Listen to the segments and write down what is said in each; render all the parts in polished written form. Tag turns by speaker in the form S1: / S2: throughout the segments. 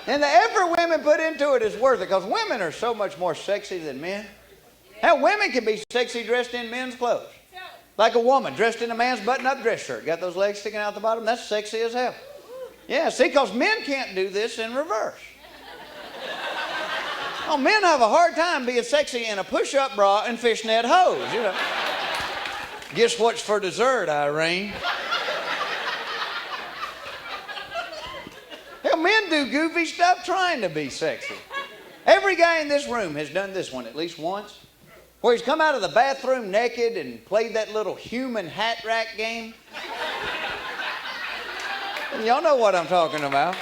S1: And the effort women put into it is worth it because women are so much more sexy than men. Hell, women can be sexy dressed in men's clothes. Like a woman dressed in a man's button-up dress shirt. Got those legs sticking out the bottom? That's sexy as hell. Yeah, see, because men can't do this in reverse. Oh, men have a hard time being sexy in a push-up bra and fishnet hose, you know. Guess what's for dessert, Irene? Hell, men do goofy stuff trying to be sexy. Every guy in this room has done this one at least once, where he's come out of the bathroom naked and played that little human hat rack game. Y'all know what I'm talking about.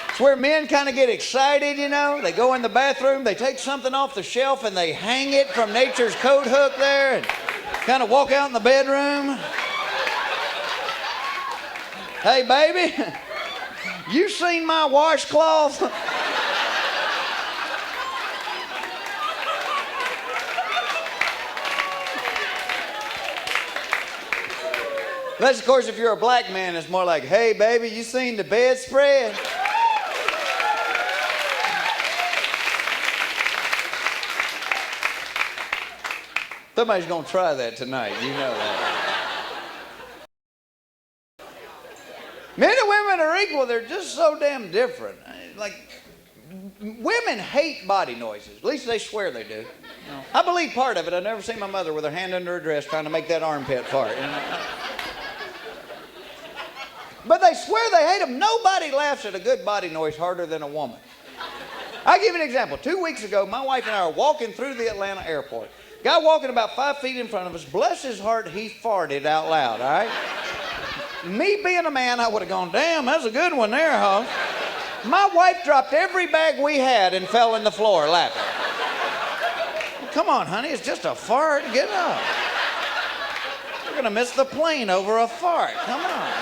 S1: It's where men kind of get excited, you know. They go in the bathroom, they take something off the shelf and they hang it from nature's coat hook there and kind of walk out in the bedroom. Hey, baby, you seen my washcloth? Unless, of course, if you're a black man, it's more like, hey, baby, you seen the bedspread? Somebody's going to try that tonight. You know that. Men and women are equal. They're just so damn different. Like, women hate body noises. At least they swear they do. You know, I believe part of it. I've never seen my mother with her hand under her dress trying to make that armpit fart. You know? But they swear they hate them. Nobody laughs at a good body noise harder than a woman. I'll give you an example. 2 weeks ago, my wife and I are walking through the Atlanta airport. Guy walking about 5 feet in front of us, bless his heart, he farted out loud, all right? Me being a man, I would have gone, damn, that's a good one there, huh? My wife dropped every bag we had and fell in the floor laughing. Come on, honey, it's just a fart. Get up. You're going to miss the plane over a fart. Come on.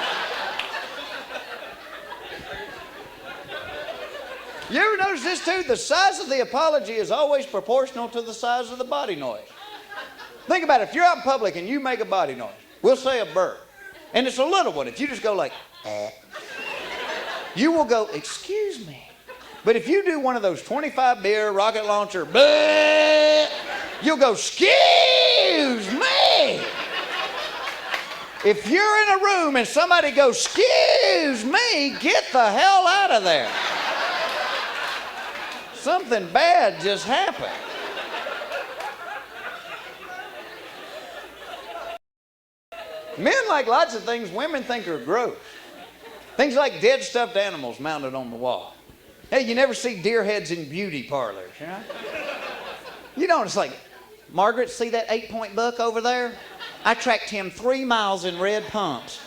S1: You ever notice this too? The size of the apology is always proportional to the size of the body noise. Think about it. If you're out in public and you make a body noise, we'll say a burp, and it's a little one. If you just go like, you will go, excuse me. But if you do one of those 25 beer rocket launcher, you'll go, excuse me. If you're in a room and somebody goes, excuse me, get the hell out of there. Something bad just happened. Men like lots of things women think are gross. Things like dead stuffed animals mounted on the wall. Hey, you never see deer heads in beauty parlors, you know? You know, it's like, Margaret, see that 8-point buck over there? I tracked him 3 miles in red pumps.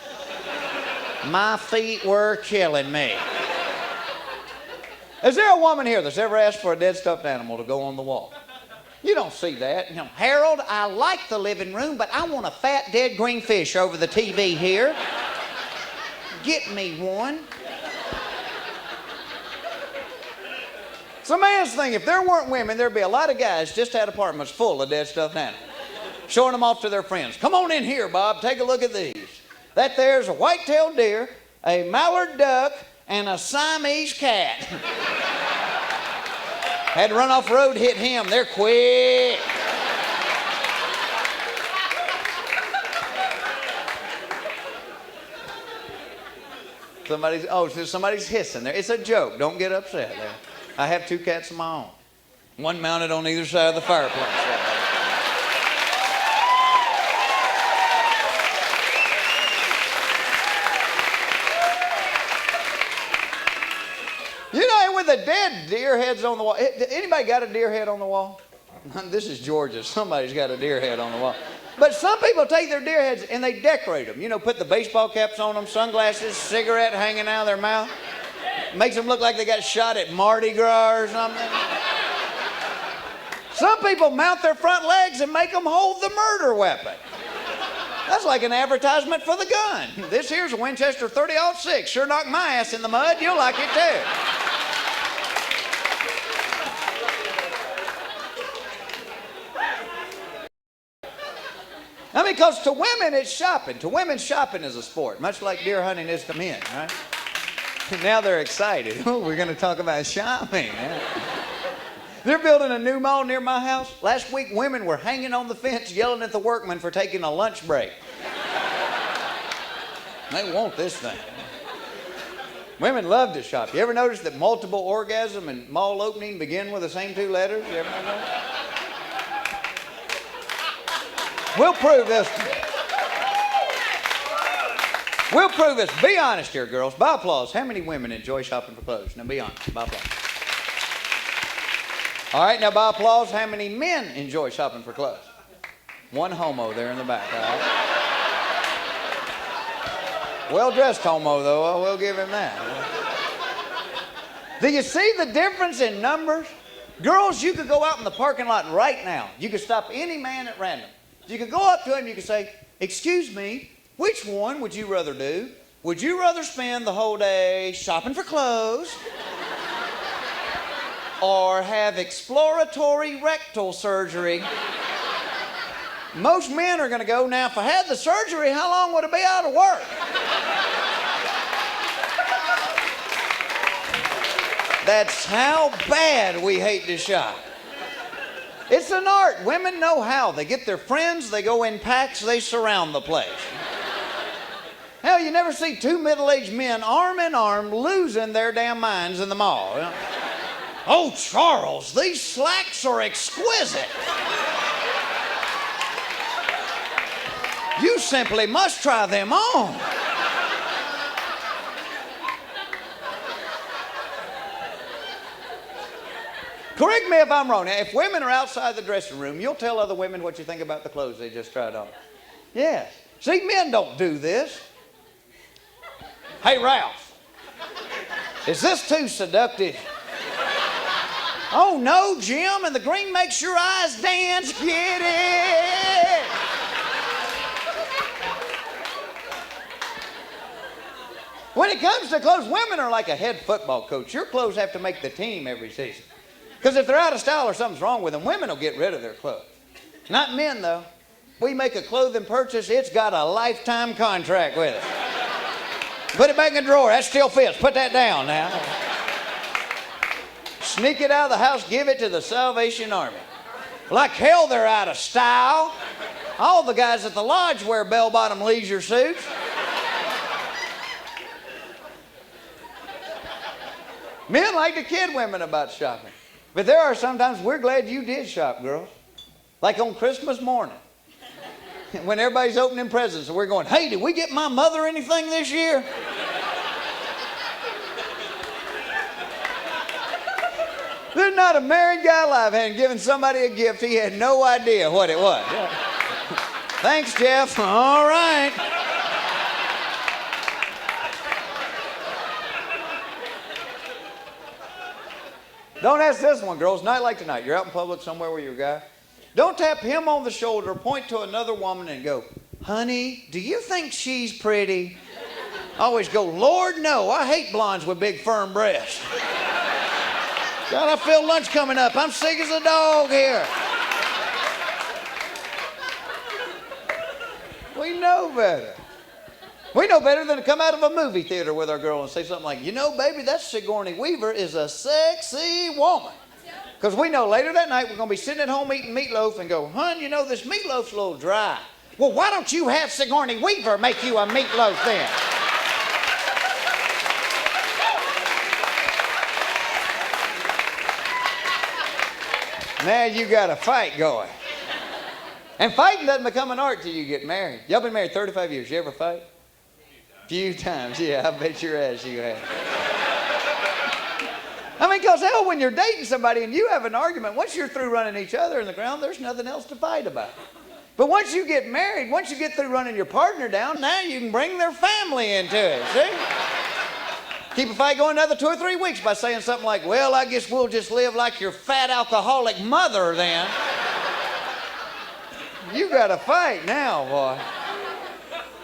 S1: My feet were killing me. Is there a woman here that's ever asked for a dead stuffed animal to go on the wall? You don't see that. You know, Harold, I like the living room, but I want a fat dead green fish over the TV here. Get me one. So man's thing, if there weren't women, there'd be a lot of guys just had apartments full of dead stuffed animals, showing them off to their friends. Come on in here, Bob, take a look at these. That there's a white-tailed deer, a mallard duck, and a Siamese cat. Had to run off the road, hit him. They're quick. Somebody's hissing there. It's a joke. Don't get upset there. I have 2 cats of my own. One mounted on either side of the fireplace. You know, with the dead deer heads on the wall. Anybody got a deer head on the wall? This is Georgia. Somebody's got a deer head on the wall. But some people take their deer heads and they decorate them. You know, put the baseball caps on them, sunglasses, cigarette hanging out of their mouth. Makes them look like they got shot at Mardi Gras or something. Some people mount their front legs and make them hold the murder weapon. That's like an advertisement for the gun. This here's a Winchester 30-06. Sure knocked my ass in the mud. You'll like it too. I mean, because to women it's shopping. To women, shopping is a sport, much like deer hunting is to men, right? Now they're excited. Oh, we're going to talk about shopping. They're building a new mall near my house. Last week, women were hanging on the fence yelling at the workmen for taking a lunch break. They want this thing. Women love to shop. You ever notice that multiple orgasm and mall opening begin with the same two letters? You ever know that? We'll prove this. We'll prove this. Be honest here, girls. By applause, how many women enjoy shopping for clothes? Now be honest. By applause. All right, now by applause, how many men enjoy shopping for clothes? One homo there in the back, all right? Well-dressed homo, though. I will give him that. Do you see the difference in numbers? Girls, you could go out in the parking lot right now. You could stop any man at random. You could go up to him, you could say, "Excuse me, which one would you rather do? Would you rather spend the whole day shopping for clothes or have exploratory rectal surgery?" Most men are going to go, "Now, if I had the surgery, how long would I be out of work?" That's how bad we hate to shop. It's an art. Women know how. They get their friends, they go in packs, they surround the place. Hell, you never see two middle-aged men arm in arm losing their damn minds in the mall. "Oh, Charles, these slacks are exquisite. You simply must try them on." Correct me if I'm wrong. Now, if women are outside the dressing room, you'll tell other women what you think about the clothes they just tried on. Yes. See, men don't do this. "Hey, Ralph, is this too seductive?" "Oh, no, Jim, and the green makes your eyes dance. Get it." When it comes to clothes, women are like a head football coach. Your clothes have to make the team every season. Because if they're out of style or something's wrong with them, women will get rid of their clothes. Not men, though. We make a clothing purchase, it's got a lifetime contract with it. Put it back in the drawer. That still fits. Put that down now. Sneak it out of the house, give it to the Salvation Army. Like hell, they're out of style. All the guys at the lodge wear bell-bottom leisure suits. Men like to kid women about shopping. But there are sometimes we're glad you did shop, girls. Like on Christmas morning, when everybody's opening presents and we're going, "Hey, did we get my mother anything this year?" There's not a married guy alive hadn't given somebody a gift he had no idea what it was. "Thanks, Jeff." "All right." Don't ask this one, girls. Night like tonight, you're out in public somewhere with your guy. Don't tap him on the shoulder, point to another woman and go, "Honey, do you think she's pretty?" Always go, "Lord, no, I hate blondes with big firm breasts. God, I feel lunch coming up. I'm sick as a dog here." We know better. We know better than to come out of a movie theater with our girl and say something like, "You know, baby, that Sigourney Weaver is a sexy woman." Because we know later that night we're going to be sitting at home eating meatloaf and go, "Hun, you know, this meatloaf's a little dry." "Well, why don't you have Sigourney Weaver make you a meatloaf then?" Now you got a fight going. And fighting doesn't become an art till you get married. Y'all been married 35 years. You ever fight? Few times, yeah, I bet your ass you have. I mean, because hell, when you're dating somebody and you have an argument, once you're through running each other in the ground, there's nothing else to fight about. But once you get married, once you get through running your partner down, now you can bring their family into it, see? Keep a fight going another 2 or 3 weeks by saying something like, "Well, I guess we'll just live like your fat alcoholic mother then." You got to fight now, boy.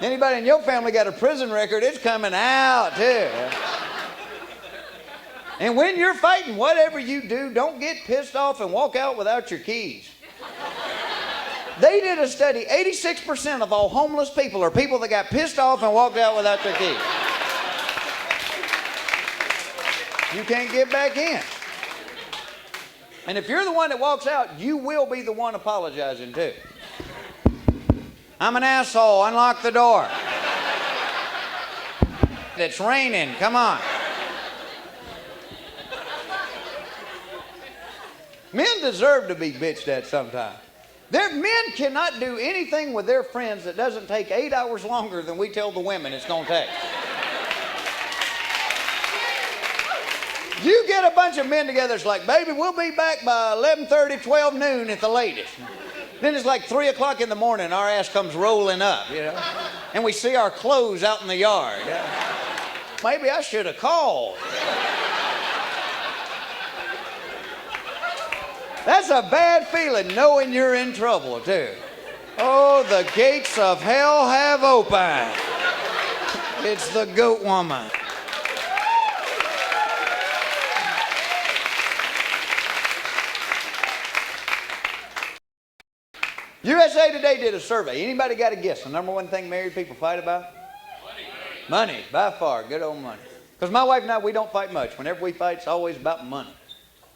S1: Anybody in your family got a prison record, it's coming out too. And when you're fighting, whatever you do, don't get pissed off and walk out without your keys. They did a study, 86% of all homeless people are people that got pissed off and walked out without their keys. You can't get back in. And if you're the one that walks out, you will be the one apologizing too. I'm an asshole. Unlock the door. It's raining. Come on. Men deserve to be bitched at sometimes. Men cannot do anything with their friends that doesn't take 8 hours longer than we tell the women it's going to take. You get a bunch of men together, it's like, baby, we'll be back by 11:30, 12 noon at the latest. Then it's like 3 o'clock in the morning, our ass comes rolling up, you know, and we see our clothes out in the yard. Maybe I should have called. That's a bad feeling, knowing you're in trouble, too. Oh, the gates of hell have opened. It's the goat woman. USA Today did a survey. Anybody got a guess? The number one thing married people fight about? Money, by far. Good old money. Because my wife and I, we don't fight much. Whenever we fight, it's always about money.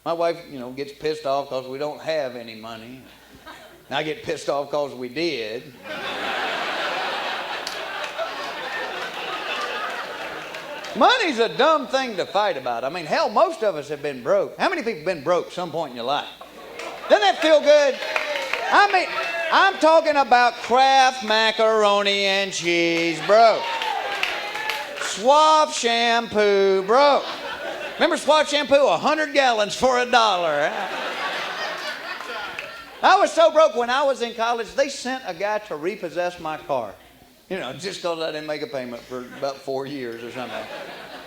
S1: My wife, gets pissed off because we don't have any money. And I get pissed off because we did. Money's a dumb thing to fight about. I mean, hell, most of us have been broke. How many people have been broke some point in your life? Doesn't that feel good? I mean, I'm talking about Kraft macaroni and cheese broke. Suave shampoo broke. Remember Suave shampoo? 100 gallons for $1. I was so broke when I was in college, they sent a guy to repossess my car. Just because I didn't make a payment for about 4 years or something.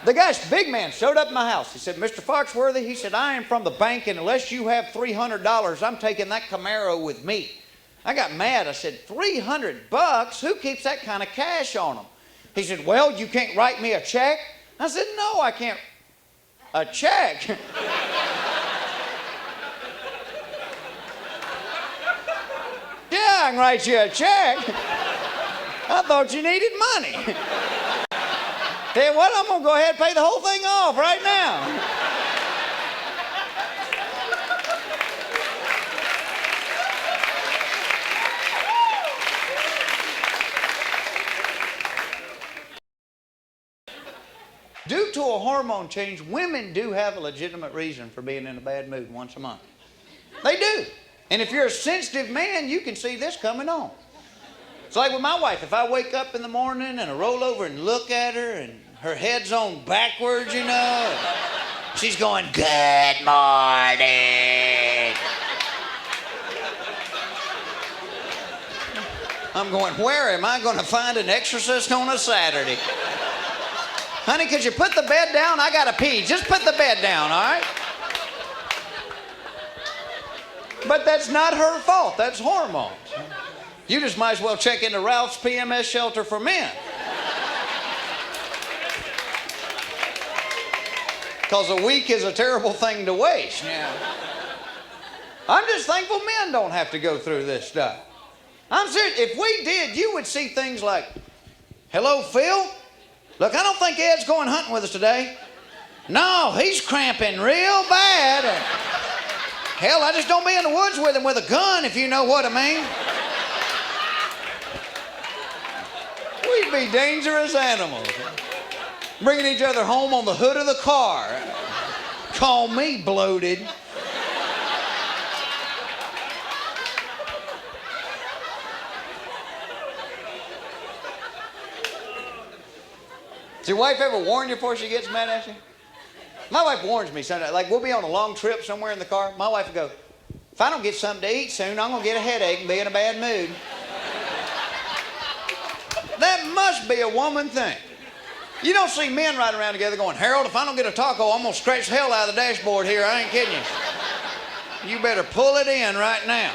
S1: The guy's big man showed up at my house. He said, Mr. Foxworthy, he said, I am from the bank, and unless you have $300, I'm taking that Camaro with me. I got mad. I said, $300? Who keeps that kind of cash on them? He said, well, you can't write me a check? I said, no, I can't. A check? Yeah, I can write you a check. I thought you needed money. Tell you what, I'm going to go ahead and pay the whole thing off right now. Due to a hormone change, women do have a legitimate reason for being in a bad mood once a month. They do. And if you're a sensitive man, you can see this coming on. It's like with my wife. If I wake up in the morning and I roll over and look at her and her head's on backwards, she's going, good morning. I'm going, where am I going to find an exorcist on a Saturday? Honey, could you put the bed down? I got to pee. Just put the bed down, all right? But that's not her fault. That's hormones. You just might as well check into Ralph's PMS shelter for men. Because a week is a terrible thing to waste. Yeah. I'm just thankful men don't have to go through this stuff. I'm serious. If we did, you would see things like, hello, Phil? Look, I don't think Ed's going hunting with us today. No, he's cramping real bad. Hell, I just don't be in the woods with him with a gun, if you know what I mean. We'd be dangerous animals. Bringing each other home on the hood of the car. Call me bloated. Does your wife ever warn you before she gets mad at you? My wife warns me sometimes. Like, we'll be on a long trip somewhere in the car. My wife will go, if I don't get something to eat soon, I'm going to get a headache and be in a bad mood. That must be a woman thing. You don't see men riding around together going, Harold, if I don't get a taco, I'm going to scratch the hell out of the dashboard here. I ain't kidding you. You better pull it in right now.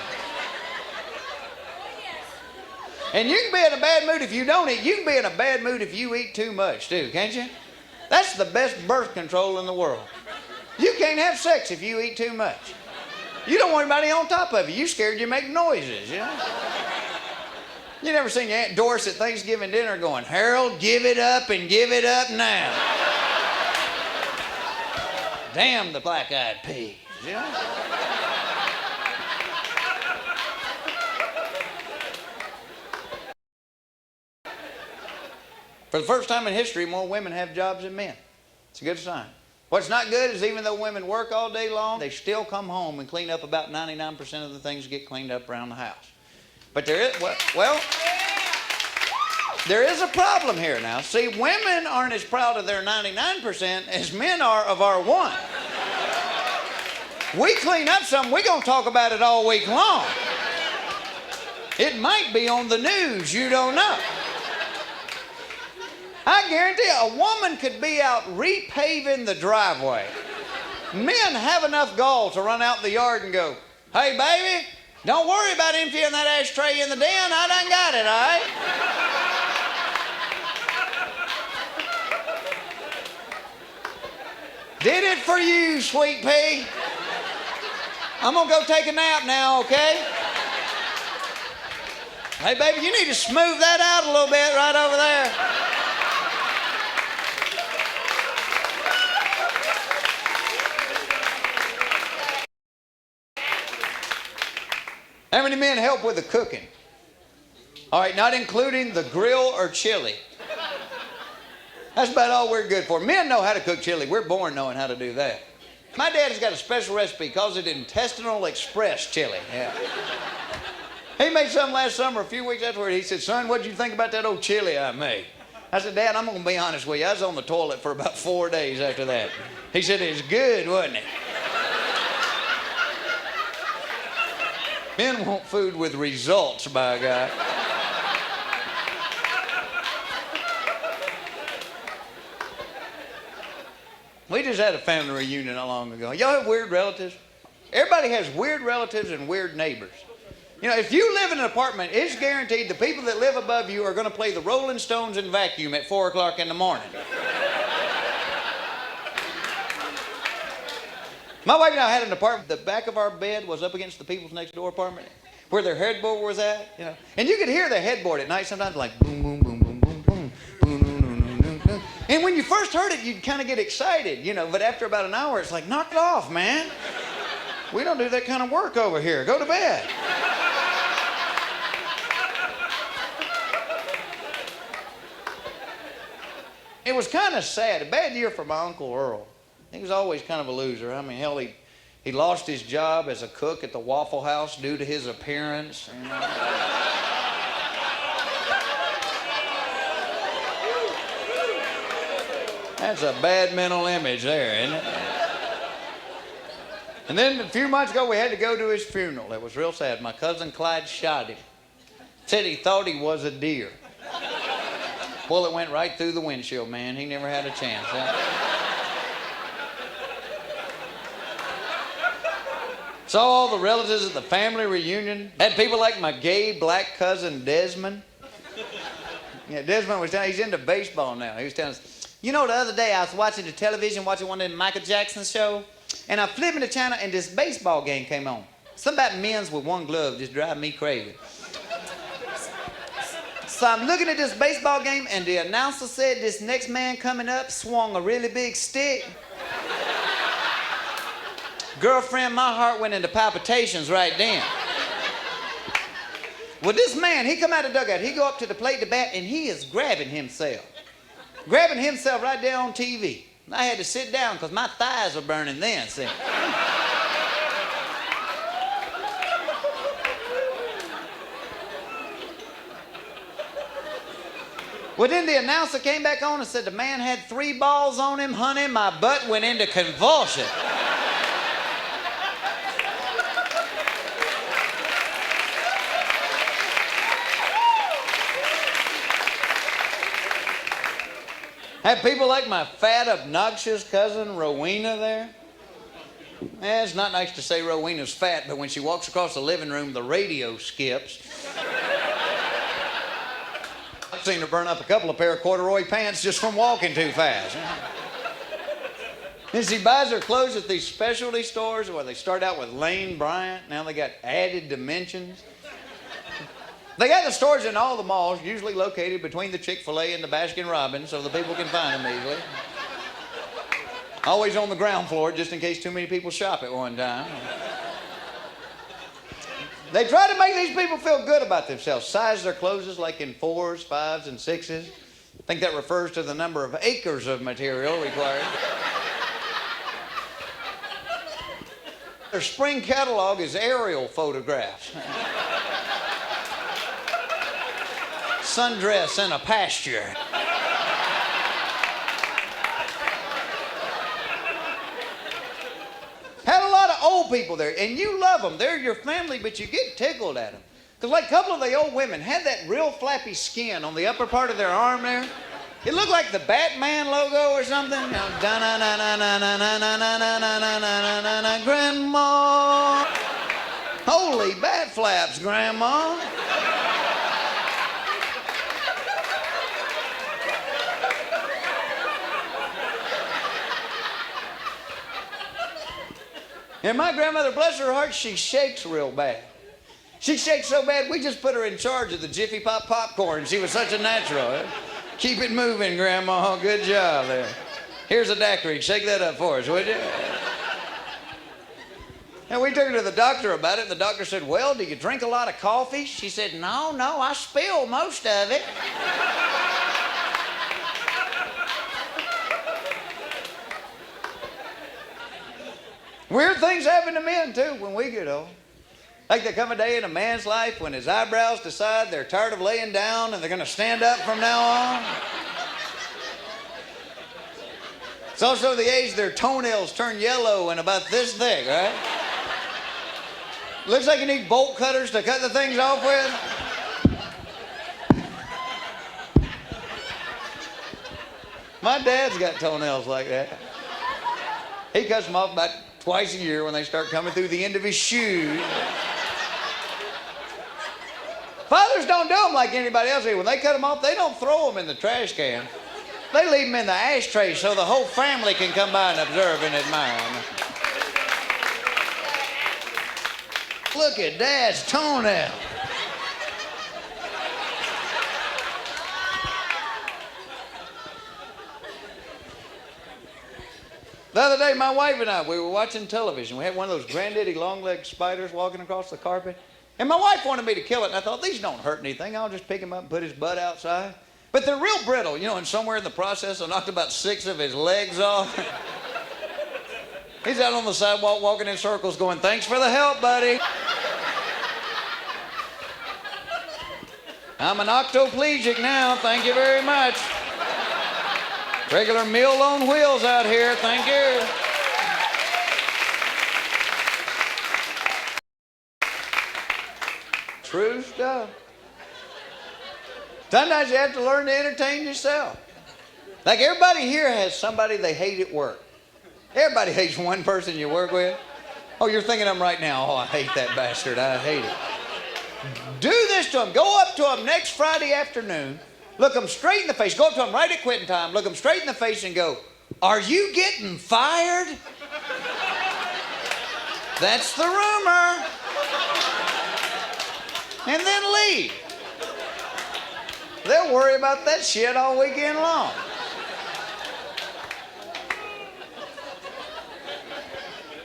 S1: And you can be in a bad mood if you don't eat. You can be in a bad mood if you eat too much, too, can't you? That's the best birth control in the world. You can't have sex if you eat too much. You don't want anybody on top of you. You're scared you make noises, you know? You never seen your Aunt Doris at Thanksgiving dinner going, Harold, give it up and give it up now. Damn the black-eyed peas, you know? For the first time in history, more women have jobs than men. It's a good sign. What's not good is even though women work all day long, they still come home and clean up about 99% of the things that get cleaned up around the house. But there is, well, there is a problem here now. See, women aren't as proud of their 99% as men are of our 1. We clean up something, we're going to talk about it all week long. It might be on the news, you don't know. I guarantee you, a woman could be out repaving the driveway. Men have enough gall to run out in the yard and go, "Hey, baby, don't worry about emptying that ashtray in the den. I done got it, all right? Did it for you, sweet pea. I'm going to go take a nap now, okay? Hey, baby, you need to smooth that out a little bit right over there." How many men help with the cooking? All right, not including the grill or chili. That's about all we're good for. Men know how to cook chili. We're born knowing how to do that. My dad's got a special recipe. He calls it Intestinal Express chili. Yeah. He made some last summer, a few weeks afterward. He said, "Son, what'd you think about that old chili I made?" I said, "Dad, I'm going to be honest with you. I was on the toilet for about 4 days after that." He said, "It was good, wasn't it?" Men want food with results, by God. We just had a family reunion not long ago. Y'all have weird relatives? Everybody has weird relatives and weird neighbors. You know, if you live in an apartment, it's guaranteed the people that live above you are going to play the Rolling Stones and vacuum at 4 o'clock in the morning. My wife and I had an apartment. The back of our bed was up against the people's next door apartment, where their headboard was at, you know. And you could hear the headboard at night sometimes, like boom, boom, boom, boom, boom, boom, boom, boom, boom, boom, boom. And when you first heard it, you'd kind of get excited, you know. But after about an hour, it's like, knock it off, man. We don't do that kind of work over here. Go to bed. It was kind of sad. A bad year for my Uncle Earl. He was always kind of a loser. I mean, hell, he lost his job as a cook at the Waffle House due to his appearance. You know? That's a bad mental image there, isn't it? And then a few months ago, we had to go to his funeral. It was real sad. My cousin Clyde shot him. Said he thought he was a deer. Bullet went right through the windshield, man. He never had a chance. Huh? Saw all the relatives at the family reunion. Had people like my gay black cousin Desmond. Yeah, Desmond was telling, he's into baseball now. He was telling us, "You know, the other day I was watching the television, watching one of them Michael Jackson show, and I flipped the channel and this baseball game came on. Something about men's with one glove just drive me crazy. So I'm looking at this baseball game and the announcer said this next man coming up swung a really big stick. Girlfriend, my heart went into palpitations right then. Well, this man, he come out of the dugout, he go up to the plate to bat, and he is grabbing himself. Grabbing himself right there on TV. I had to sit down because my thighs were burning then, see. Well, then the announcer came back on and said the man had 3 balls on him. Honey, my butt went into convulsion. Have people like my fat, obnoxious cousin Rowena there. It's not nice to say Rowena's fat, but when she walks across the living room, the radio skips. I've seen her burn up a couple of pair of corduroy pants just from walking too fast. And she buys her clothes at these specialty stores where they start out with Lane Bryant. Now they got added dimensions. They got the stores in all the malls, usually located between the Chick-fil-A and the Baskin-Robbins, so the people can find them easily. Always on the ground floor, just in case too many people shop at one time. They try to make these people feel good about themselves. Size their clothes like in 4s, 5s, and 6s. I think that refers to the number of acres of material required. Their spring catalog is aerial photographs. Sundress in a pasture. Had a lot of old people there, and you love them. They're your family, but you get tickled at them. Because like a couple of the old women had that real flappy skin on the upper part of their arm there. It looked like the Batman logo or something. You know, Grandma. Holy bat flaps, Grandma. And my grandmother, bless her heart, she shakes real bad. She shakes so bad, we just put her in charge of the Jiffy Pop popcorn. She was such a natural. Keep it moving, Grandma. Good job there. Here's a daiquiri. Shake that up for us, would you? And we took her to the doctor about it, and the doctor said, well, do you drink a lot of coffee? She said, no, I spill most of it. Weird things happen to men, too, when we get old. Like there come a day in a man's life when his eyebrows decide they're tired of laying down and they're going to stand up from now on. It's also the age their toenails turn yellow and about this thick, right? Looks like you need bolt cutters to cut the things off with. My dad's got toenails like that. He cuts them off about twice a year when they start coming through the end of his shoes. Fathers don't do them like anybody else. When they cut them off, they don't throw them in the trash can. They leave them in the ashtray so the whole family can come by and observe and admire them. Look at Dad's toenail. The other day, my wife and I, we were watching television. We had one of those granddaddy long-legged spiders walking across the carpet. And my wife wanted me to kill it, and I thought, these don't hurt anything. I'll just pick him up and put his butt outside. But they're real brittle, you know, and somewhere in the process, I knocked about 6 of his legs off. He's out on the sidewalk walking in circles going, thanks for the help, buddy. I'm an octoplegic now, thank you very much. Regular meal on wheels out here, thank you. True stuff. Sometimes you have to learn to entertain yourself. Like everybody here has somebody they hate at work. Everybody hates one person you work with. Oh, you're thinking of them right now. Oh, I hate that bastard. I hate it. Do this to them. Go up to them next Friday afternoon. Look them straight in the face. Go up to them right at quitting time. Look them straight in the face and go, are you getting fired? That's the rumor. And then leave. They'll worry about that shit all weekend long.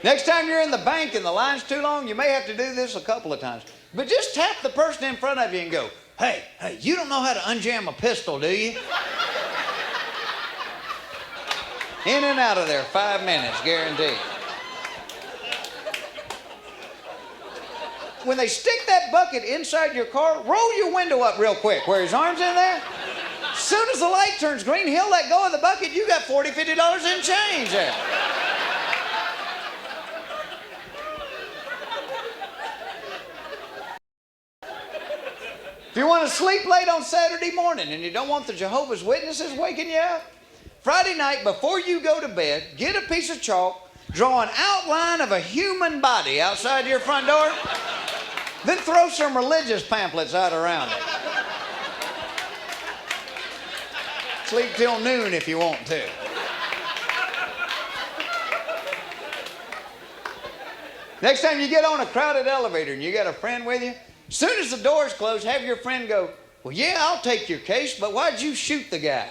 S1: Next time you're in the bank and the line's too long, you may have to do this a couple of times. But just tap the person in front of you and go, hey, you don't know how to unjam a pistol, do you? In and out of there, 5 minutes, guaranteed. When they stick that bucket inside your car, roll your window up real quick where his arm's in there. As soon as the light turns green, he'll let go of the bucket. You got $40, $50 in change there. If you want to sleep late on Saturday morning and you don't want the Jehovah's Witnesses waking you up, Friday night before you go to bed, get a piece of chalk, draw an outline of a human body outside your front door, then throw some religious pamphlets out around it. Sleep till noon if you want to. Next time you get on a crowded elevator and you got a friend with you, as soon as the doors close, have your friend go, well, yeah, I'll take your case, but why'd you shoot the guy?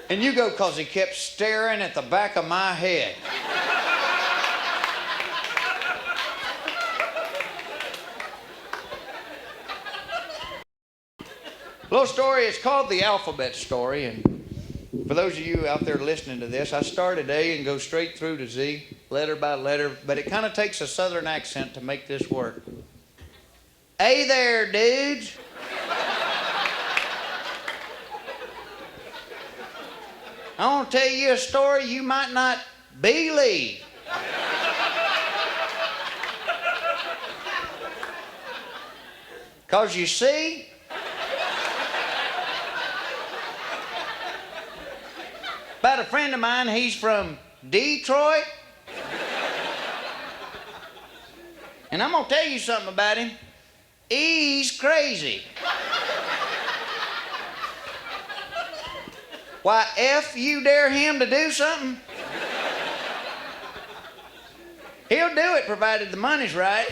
S1: And you go, "'Cause he kept staring at the back of my head." Little story, it's called the alphabet story, and for those of you out there listening to this, I start at A and go straight through to Z, letter by letter, but it kind of takes a southern accent to make this work. "Hey there, dudes." I want to tell you a story you might not believe. "'Cause you see, about a friend of mine, he's from Detroit. And I'm going to tell you something about him. He's crazy. Why, if you dare him to do something, he'll do it provided the money's right.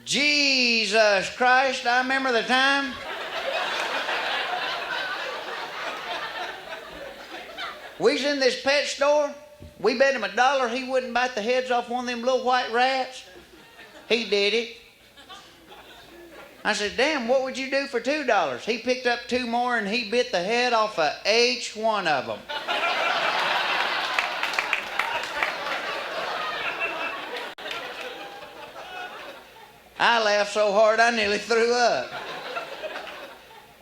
S1: Jesus Christ, I remember the time we was in this pet store. We bet him $1 he wouldn't bite the heads off one of them little white rats. He did it. I said, "Damn, what would you do for $2? He picked up 2 more and he bit the head off of each one of them. I laughed so hard I nearly threw up.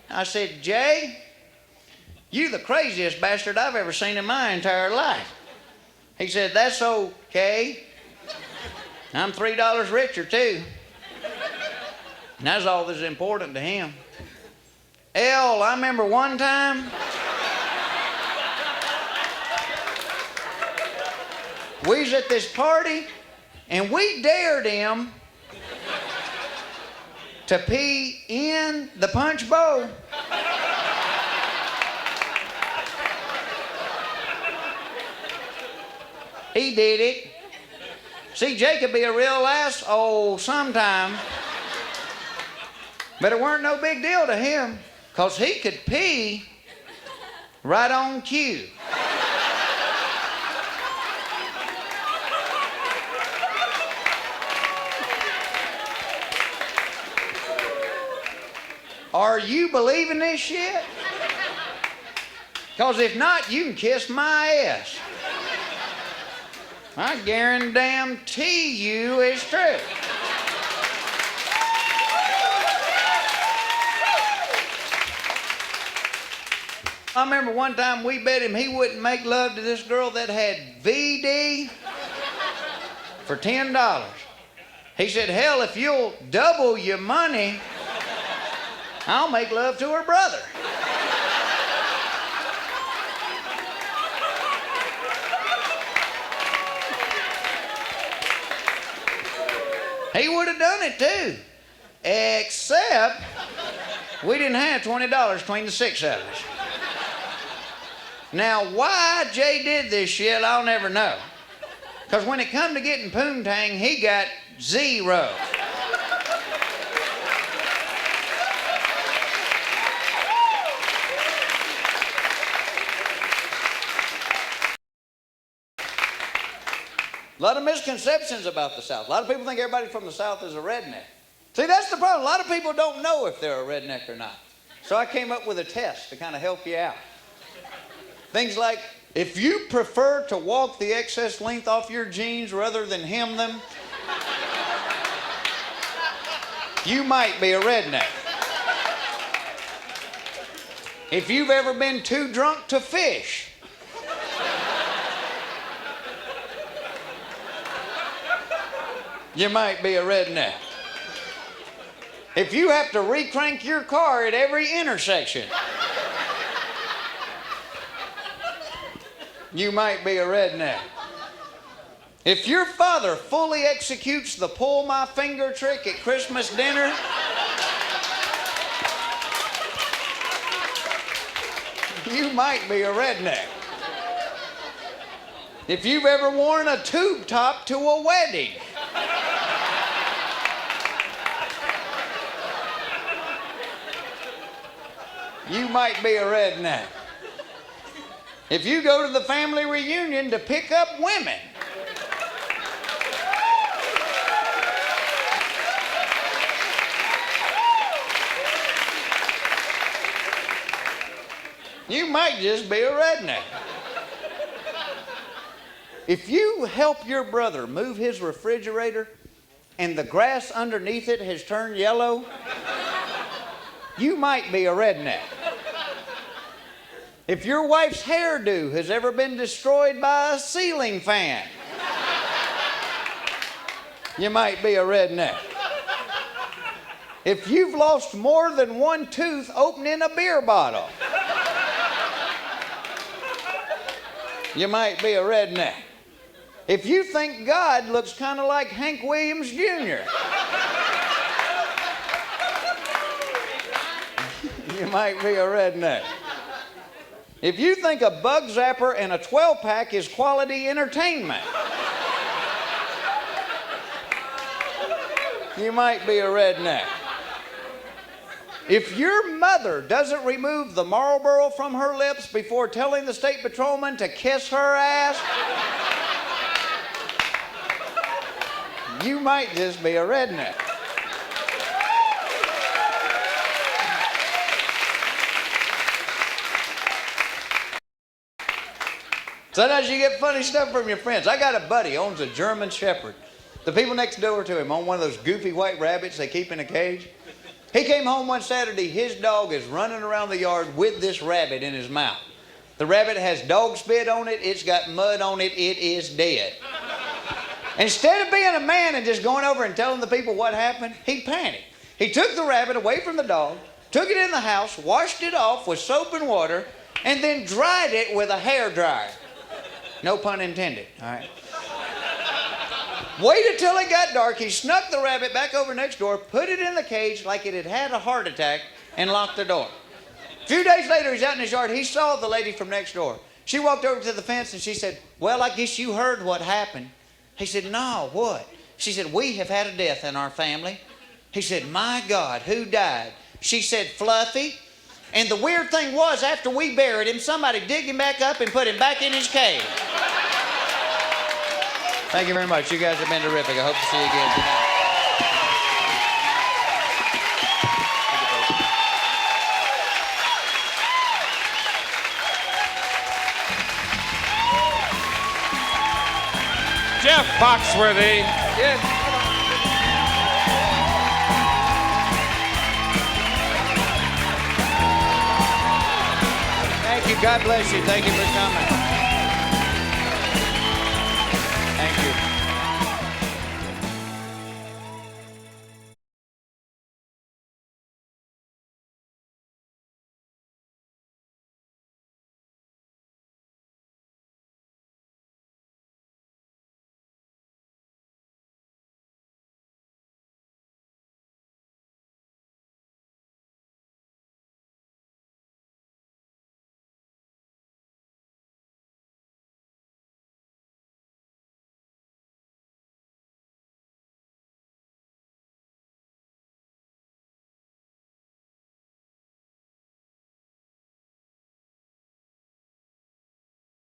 S1: I said, "Jay, you the craziest bastard I've ever seen in my entire life." He said, "That's okay. I'm $3 richer too." And that's all that's important to him. L, I remember one time we was at this party and we dared him to pee in the punch bowl. He did it. See, Jay could be a real asshole sometime, but it weren't no big deal to him, 'cause he could pee right on cue. Are you believing this shit? 'Cause if not, you can kiss my ass. I guarantee you it's true. I remember one time we bet him he wouldn't make love to this girl that had VD for $10. He said, "Hell, if you'll double your money, I'll make love to her brother." He would have done it too, except we didn't have $20 between the 6 of us. Now, why Jay did this shit, I'll never know. 'Cause when it come to getting poontang, he got 0. A lot of misconceptions about the South. A lot of people think everybody from the South is a redneck. See, that's the problem. A lot of people don't know if they're a redneck or not. So I came up with a test to kind of help you out. Things like, if you prefer to walk the excess length off your jeans rather than hem them, you might be a redneck. If you've ever been too drunk to fish, you might be a redneck. If you have to re-crank your car at every intersection, you might be a redneck. If your father fully executes the pull my finger trick at Christmas dinner, you might be a redneck. If you've ever worn a tube top to a wedding, You might be a redneck. If you go to the family reunion to pick up women, you might just be a redneck. If you help your brother move his refrigerator and the grass underneath it has turned yellow, you might be a redneck. If your wife's hairdo has ever been destroyed by a ceiling fan, you might be a redneck. If you've lost more than one tooth opening a beer bottle, you might be a redneck. If you think God looks kind of like Hank Williams Jr., you might be a redneck. If you think a bug zapper and a 12-pack is quality entertainment, you might be a redneck. If your mother doesn't remove the Marlboro from her lips before telling the state patrolman to kiss her ass, you might just be a redneck. Sometimes you get funny stuff from your friends. I got a buddy, owns a German Shepherd. The people next door to him own one of those goofy white rabbits they keep in a cage. He came home one Saturday, his dog is running around the yard with this rabbit in his mouth. The rabbit has dog spit on it, it's got mud on it, it is dead. Instead of being a man and just going over and telling the people what happened, he panicked. He took the rabbit away from the dog, took it in the house, washed it off with soap and water, and then dried it with a hairdryer. No pun intended, all right? Waited till it got dark, he snuck the rabbit back over next door, put it in the cage like it had had a heart attack, and locked the door. A few days later, he's out in his yard, he saw the lady from next door. She walked over to the fence and she said, "Well, I guess you heard what happened." He said, "No, what?" She said, "We have had a death in our family." He said, "My God, who died?" She said, "Fluffy." And the weird thing was, after we buried him, somebody digged him back up and put him back in his cage. Thank you very much. You guys have been terrific. I hope to see you again tonight.
S2: Jeff Foxworthy.
S1: Yes. Thank you. God bless you. Thank you for coming.